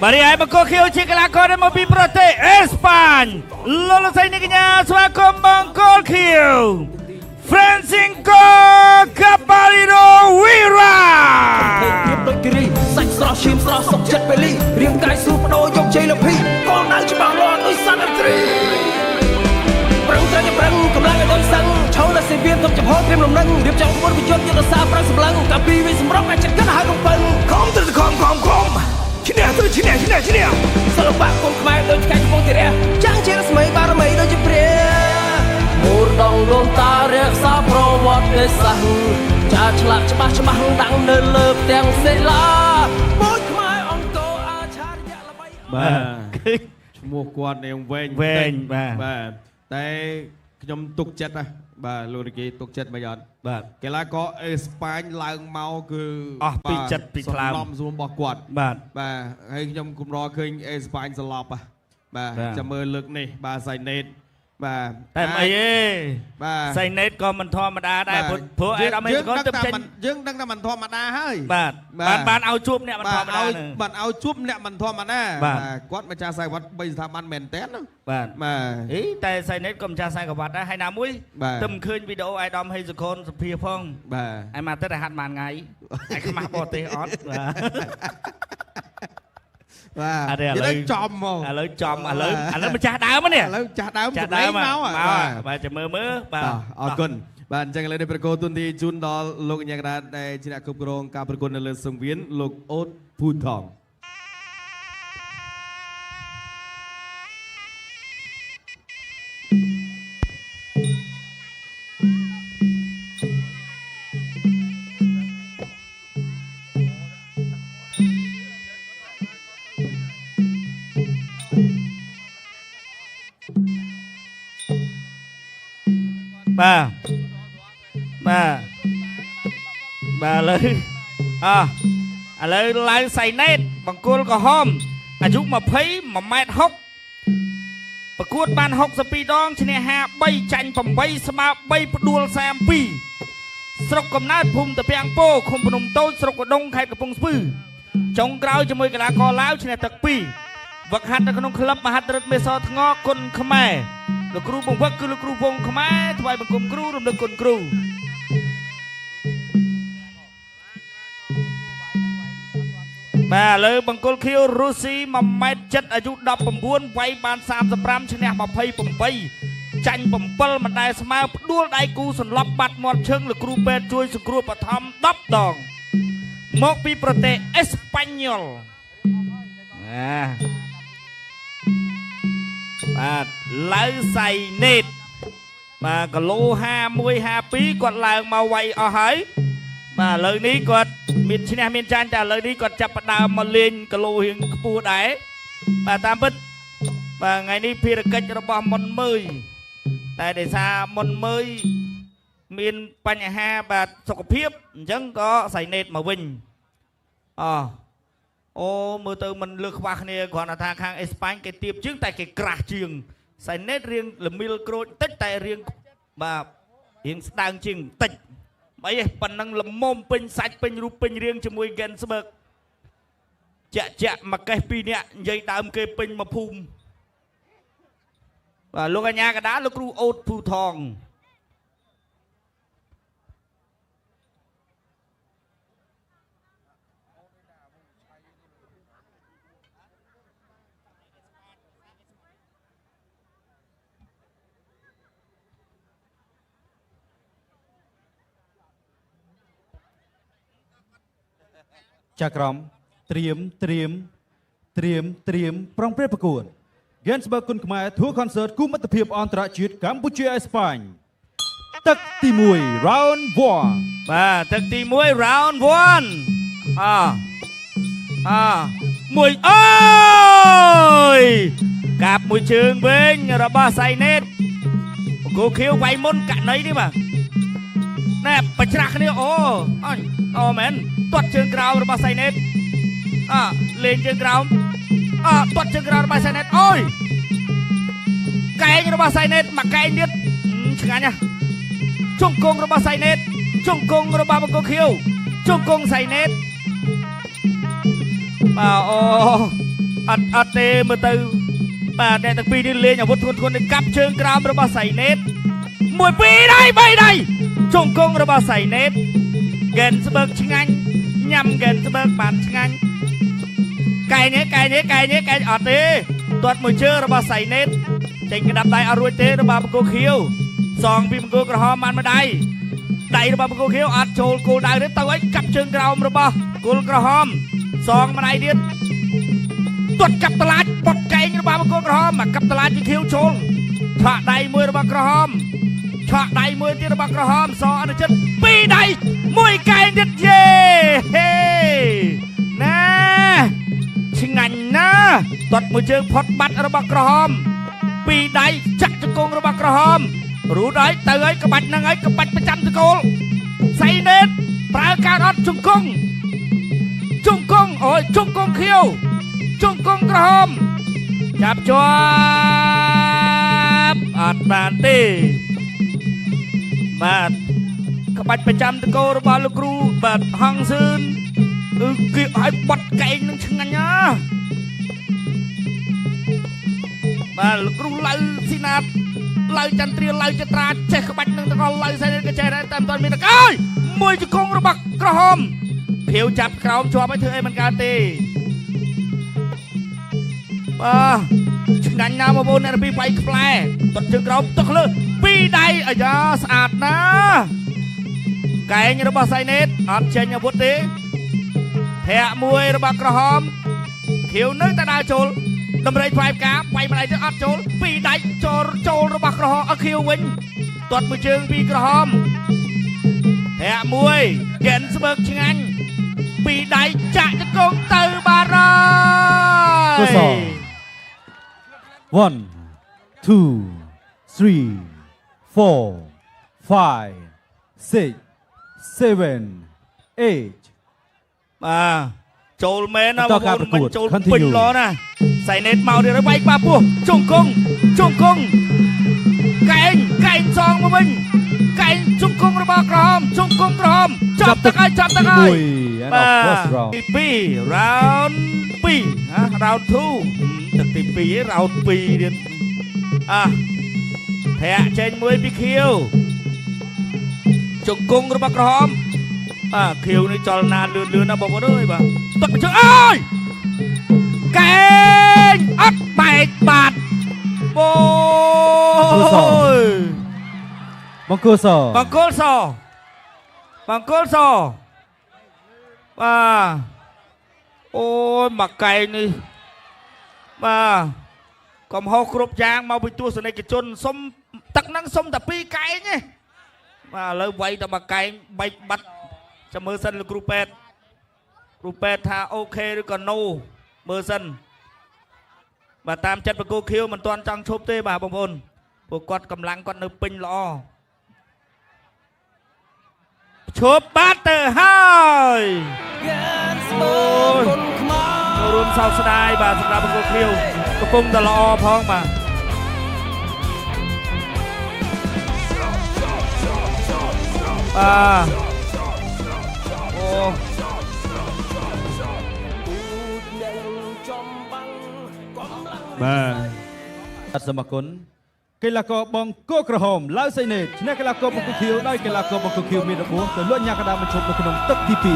បាទហើយបង្គោលខៀវជាកីឡាករដែលមកពីប្រទេសអេស្ប៉ាញលោកលោកស្រីនាងកញ្ញាស្វាគមន៍បង្គោលខៀវ Francisco Caballero Vera ដូចគិរីសាច់ស្រស់ឈាមស្រស់សុខចិត្តពេលលីរាងកាយស្រួលបដូរយកជ័យលភីកូនដៅច្បាស់លាស់ដូចសន្តិត្រីប្រឹងត្រង់ប្រឹងកម្លាំងឲ្យដូចសឹងឈរលើសេវាទុកចំហត្រៀមលំនឹងរៀបចំក្បួនវិយុទ្ធយុទ្ធសាស្ត្រប្រឹងសម្លឹងកាពីវិសម្រុកអាចចិត្តកាត់ហើយកំពឹងខំទៅខំឈ្នះទៅឈ្នះសិល្បៈគុំខ្មែរដូចឆ្កែកំពុងទីរះចាំងជារស្មីបារមីដូចជាព្រះមូលដងលងតារក្សាប្រវត្តិសាស្ត្រចាឆ្លាក់ច្បាស់ដាំងនៅលើផ្ទាំងសិលាមួយខ្មែរអង្គរអាឆារយៈល្បីបាទឈ្មោះគាត់នាងវែងបាទតែខ្ញុំទុកចិត្តណាបាទលោកនិយាយទុកចិត្តមិនអត់បាទកីឡាករអេស្ប៉ាញឡើងមកគឺអស់ពីចិត្តពីថ្លើមសំឡំសួររបស់គាត់បាទហើយខ្ញុំគំរឃើញអេស្ប៉ាញសឡប់បាទចាំមើលលើកនេះបាទសៃណេតបាទតែអីទេបាទសៃណេតក៏មិនធម្មតាដែរព្រោះអេដាមហ្នឹងក៏ទៅចេញយើងដឹងថាមិនធម្មតាហើយបាទបានឲ្យជួបអ្នកមិនធម្មតាបានឲ្យជួបអ្នកមិនធម្មតាបាទគាត់ម្ចាស់ខ្សែវត្ត3ស្ថាប័នមែនតើបាទអីតែសៃណេតក៏ម្ចាស់ខ្សែវត្តដែរហើយណាមួយទៅមិនឃើញវីដេអូអេដាមហេសុខុនសុភាផងបាទឯមកទៅតែហាត់មួយថ្ងៃឯខ្មាស់បរទេសអត់បាទបាទឥឡូវចំហ្មងឥឡូវម្ចាស់ដើមនេះឥឡូវចាស់ដើមមកបាទចាំមើលបាទអរគុណបាទអញ្ចឹងឥឡូវនេះប្រកោទុនទីជូនដល់លោកអញ្ញាកដាដែលជាអ្នកគ្រប់គ្រងការប្រកួតនៅលើសង្វៀនលោកអូតភូថងបាទឥឡូវឡើងសៃណេតបង្គោលក្រហមអាយុ20 1.60 ម៉ែត្រប្រកួតបាន62ដងឈ្នះ53ចាញ់8ស្មើ3ផ្ដួល32ស្រុកកំណើតភូមិតាពាំងពោឃុំភ្នំតូចស្រុកកដុងខេត្តកំពង់ស្ពឺចុងក្រោយជាមួយកីឡាករឡាវឈ្នះទឹក2វឹកហាត់នៅក្នុងក្លឹបមហាត្រិតមេសរថ្ងគុណខ្មែរលោកគ្រូបង្វឹកគឺលោកគ្រូវងខ្មែរថ្វាយបង្គំគ្រូរំលឹកគុណគ្រូបាទឥឡូវបង្គោលខៀវរុស្ស៊ី1.7 ម៉ែត្រអាយុ19វាយបាន35ឈ្នះ28ចាញ់7មិនដែលស្មើផ្ដួលដៃគូសន្លប់បាត់មាត់ឈឹងលោកគ្រូពេទ្យជួយសង្គ្រោះបឋម10ដងមកពីប្រទេសអេស្ប៉ាញ៉ុលបាទឡៅសៃណេតបាទគីឡូ51 52គាត់ឡើងមកវាយអស់ហើយបាទឥឡូវនេះគាត់មានឈ្នះមានចាញ់តែឥឡូវនេះគាត់ចាប់ផ្ដើមមកលេងគីឡូរៀងខ្ពស់ដែរបាទតាមពិតបាទថ្ងៃនេះភារកិច្ចរបស់មុនមើយតែដោយសារមុនមើយមានបញ្ហាបាទសុខភាពអញ្ចឹងក៏សៃណេតមកវិញអូមើលទៅមិនលើខ្វះគ្នាគ្រាន់តែថាខាងអេស្ប៉ាញគេទៀបជាងតែគេក្រាស់ជាងសៃណេតរៀងល្មីលក្រូចតិចតែរៀងបាទរៀងស្ដើងជាងតិចអីប៉ុណ្ណឹងល្មមពេញសាច់ពេញរូបពេញរាងជាមួយហ្គេនស្បឺកចាក់មកកេះ2នាក់និយាយដើមគេពេញមកភូមិបាទលោកអញ្ញាកដាលោកគ្រូអូតភូថងចាក្រមត្រៀមប្រងព្រឹត្តប្រកួត Gensberg គុណខ្មែរ Tour Concert គូមិត្តភាពអន្តរជាតិកម្ពុជាអេស្ប៉ាញទឹកទី1 round 1បាទទឹកទី1 round 1មួយអើយកាប់មួយជើងវិញរបស់សៃណេតបង្គោលខៀវវាយមុនកាក់ណីនេះបាទណែបច្រាស់គ្នាអូមែនទាត់ជើងក្រោមរបស់សៃណេតលេងជើងក្រោមទាត់ជើងក្រោមរបស់សៃណេតអូយកែងរបស់សៃណេតមកកែងទៀតឆ្ងាញ់ណាស់ជង្គង់របស់សៃណេតជង្គង់របស់បង្គោលខៀវជង្គង់សៃណេតបាទអូ អត់ទេមើលទៅបាទអ្នកទាំងពីរនេះលេងអាវុធធ្ងន់ៗកាប់ជើងក្រោមរបស់សៃណេត1 2ដៃ3ដៃជង្គង់របស់សៃណេតហ្គេនស្បឺកឆ្ងាញ់ញ៉ាំហ្គេនស្បឺកបានឆ្ងាញ់កែនេះអត់ទេទាត់មួយជើងរបស់សៃណេតចេញក្តាប់ដៃអត់រួចទេរបស់បង្គោលខៀវសងពីបង្គោលក្រហមបានមួយដៃរបស់បង្គោលខៀវអត់ចូលគោលដៅទេទៅឲ្យកាប់ជើងក្រោមរបស់គោលក្រហមសងមួយដៃទៀតទាត់កាប់តឡាចបត់កែងរបស់បង្គោលក្រហមមកកាប់តឡាចពីខៀវចូលឆក់ដៃមួយរបស់ក្រហមឆក់ដៃមួយទៀតរបស់ក្រហមសអនុជិត2ដៃ1កែងទៀតយេហេណាឆ្ងាញ់ណាទាត់មួយជើងផុតបាត់របស់ក្រហម2ដៃចាក់ជង្គង់របស់ក្រហមរូដហើយទៅហើយក្បាច់ហ្នឹងហើយក្បាច់ប្រចាំតកូលសៃណេតប្រើការអត់ជង្គង់អូយជង្គង់ខៀវជង្គង់ក្រហមចាប់ជាប់អត់បានទេបាទក្បាច់ប្រចាំតកូលរបស់លោកគ្រូបាទហងសឿនគឺគៀកឲ្យបត់កែងនឹងឆ្ងាញ់ណាបាទលោកគ្រូឡៅស៊ីណាតឡៅចន្ទ្រាឡៅចត្រាចេះក្បាច់នឹងទាំងអស់ឡៅសៃណេតក៏ចេះដែរតែមិនទាន់មានតកអើយមួយជង្គង់របស់ក្រហមភៀវចាប់ក្រោមជាប់ឲ្យធ្វើអីមិនកើតទេបាទឆ្ងាញ់ណាស់បងប្អូនអ្នកពីវាយខ្លែទាត់ជើងក្រោមទុកលើ2ដៃអាយ៉ាស្អាតណាស់កែងរបស់សៃណេតអត់ចេញអាវុធទេធាក់មួយរបស់ក្រហមខៀវនៅតែដើរចូលតម្រៃផ្លែផ្កាវាយម្ដាយទៅអត់ចូល2ដៃចូលរបស់ក្រហមខៀវវិញទាត់មួយជើងពីក្រហមធាក់មួយហ្គេនស្បឺកឆ្ងាញ់2ដៃចាក់ជង្គង់ទៅបារ៉ាយ 1 2 3 4 5 6 7 8បាទចូលមែនណាបងប្អូនមិនចូលពេញឡណាសៃណេតមកទៀតហើយវាយបាពោះជង្គង់កែងសងមកវិញកែងជង្គង់របស់ក្រហមចាប់ទឹកហើយបាទទី2 round 2 round 2ទឹកទី2 round 2ទៀតធាក់ចេញមួយពីខៀវជង្គង់របស់ក្រហមខៀវនេះចលនាលឿនណាបងប្អូនអើយបាទទឹកជើងអើយកែងអត់បែកបាត់អូយបង្គោលសបាទអូយមកកែងនេះបាទកំហុសគ្រប់យ៉ាងមកពីទស្សនិកជនសុំទឹកហ្នឹងសុំតែ2កែងទេបាទឥឡូវវាយតែមកកែងបែកបាត់ចាំមើលសិនលោកគ្រូពេទ្យថាអូខេឬក៏ no មើលសិនបាទតាមចិត្តបង្គោលខៀវមិនទាន់ចង់ឈប់ទេបាទបងប្អូនពួកគាត់កម្លាំងគាត់នៅពេញល្អឈប់បាត់ទៅហើយរួមសោកស្ដាយបាទសម្រាប់បង្គោលខៀវកំពុងតែល្អផងបាទបាទសូមអរគុណកីឡាករបង្គោលក្រហមឡៅសៃណេតឈ្នះកីឡាករបង្គោលខៀវដោយកីឡាករបង្គោលខៀវមានរបួសទៅលក់ញ៉ាកដាមបញ្ឈប់នៅក្នុងទឹកទី2